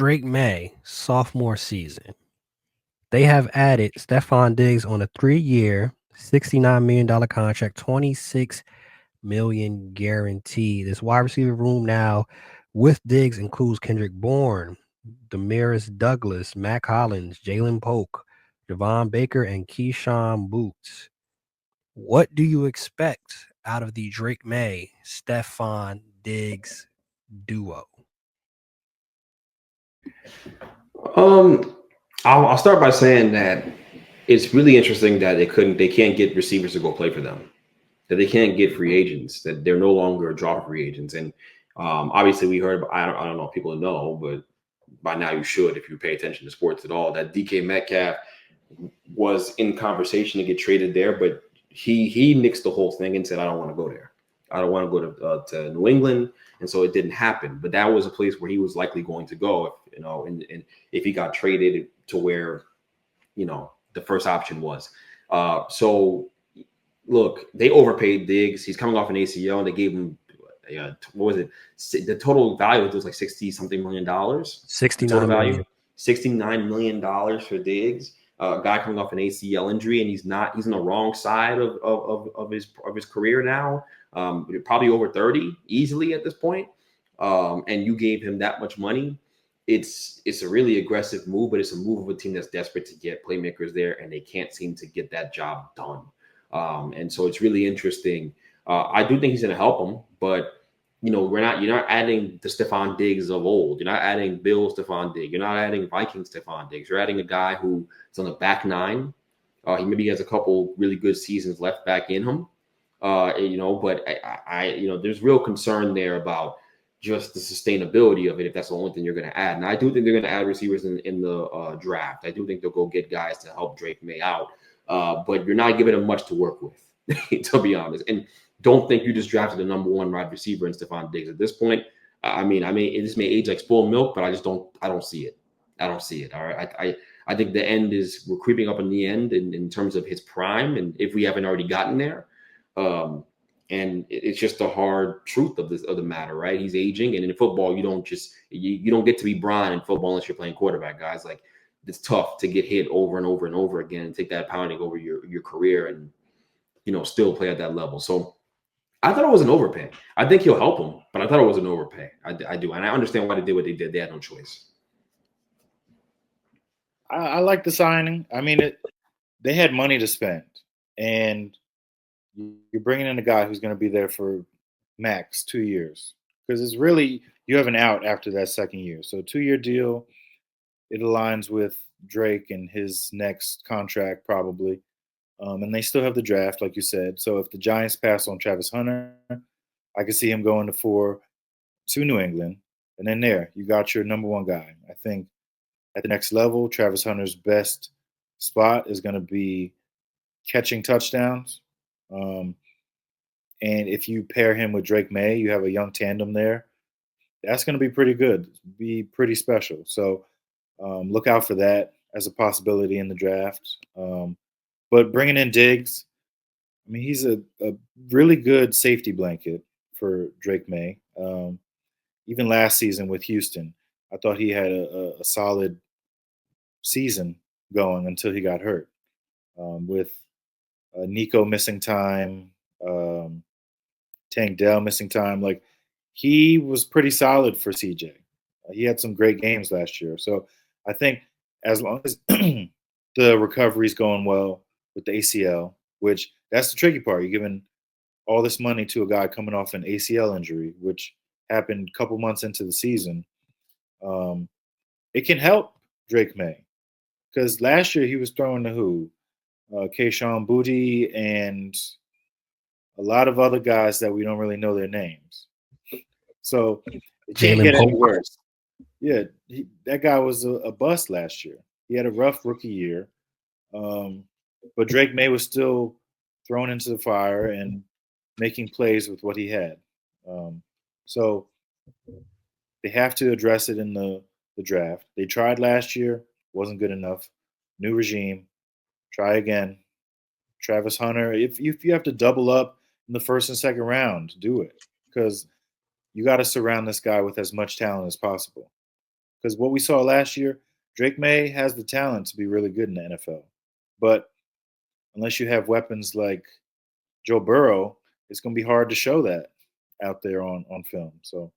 Drake Maye sophomore season, they have added Stefon Diggs on a 3-year, $69 million contract, 26 million guaranteed. This wide receiver room now with Diggs includes Kendrick Bourne, Demaris Douglas, Mac Hollins, Jalen Polk, Javon Baker, and Keyshawn Boots. What do you expect out of the Drake Maye, Stefon Diggs duo? Um, I'll start by saying that it's really interesting that they can't get receivers to go play for them, that they can't get free agents, that they're no longer draw free agents. And obviously, we heard. I don't know if people know, but by now you should if you pay attention to sports at all. That DK Metcalf was in conversation to get traded there, but he nixed the whole thing and said, "I don't want to go there. I don't want to go to New England." And so it didn't happen. But that was a place where he was likely going to go, and if he got traded to where the first option was. So look, they overpaid Diggs. He's coming off an ACL, and they gave him what was it? The total value was like $60-something million. The total 69 value, million. $69 million for Diggs. A guy coming off an ACL injury, and he's on the wrong side of his career now. Probably over 30 easily at this point. And you gave him that much money. It's a really aggressive move, but it's a move of a team that's desperate to get playmakers there, and they can't seem to get that job done. And so it's really interesting. I do think he's going to help them, but you're not adding the Stefon Diggs of old. You're not adding Bill Stefon Diggs. You're not adding Viking Stefon Diggs. You're adding a guy who is on the back nine. He maybe has a couple really good seasons left back in him. But there's real concern there about just the sustainability of it if that's the only thing you're going to add. And I do think they're going to add receivers in the draft. I do think they'll go get guys to help Drake Maye out. But you're not giving them much to work with, to be honest. And don't think you just drafted the number one wide receiver in Stefon Diggs at this point. I mean, this may age like spoiled milk, but I don't see it. I don't see it. All right. I think the end we're creeping up on the end in terms of his prime. And if we haven't already gotten there, and it's just the hard truth of the matter, right? He's aging, and in football, you don't get to be Brian in football unless you're playing quarterback, guys. Like, it's tough to get hit over and over and over again and take that pounding over your career and still play at that level. So I thought it was an overpay. I think he'll help him, but I thought it was an overpay. I do, and I understand why they did what they did. They had no choice. I like the signing. I mean, they had money to spend, and you're bringing in a guy who's going to be there for max 2 years, because it's really, you have an out after that second year. So 2-year deal, it aligns with Drake and his next contract probably. And they still have the draft, like you said. So if the Giants pass on Travis Hunter, I could see him going to New England. And then there, you got your number one guy. I think at the next level, Travis Hunter's best spot is going to be catching touchdowns. And if you pair him with Drake Maye, you have a young tandem there. That's going to be pretty good, be pretty special. So look out for that as a possibility in the draft. But bringing in Diggs, I mean, he's a really good safety blanket for Drake Maye. Even last season with Houston, I thought he had a solid season going until he got hurt. With Nico missing time, Tank Dell missing time, like, he was pretty solid for CJ. He had some great games last year. So I think as long as the recovery's going well with the ACL, which that's the tricky part. You're giving all this money to a guy coming off an ACL injury, which happened a couple months into the season. It can help Drake Maye, because last year he was throwing to who? Keyshawn Booty and a lot of other guys that we don't really know their names. So it can't get any worse. Yeah, that guy was a bust last year. He had a rough rookie year. But Drake Maye was still thrown into the fire and making plays with what he had. So they have to address it in the draft. They tried last year, wasn't good enough. New regime, try again. Travis Hunter, if you have to double up in the first and second round, do it, because you got to surround this guy with as much talent as possible. Because what we saw last year, Drake Maye has the talent to be really good in the NFL. But unless you have weapons like Joe Burrow, it's going to be hard to show that out there on film. So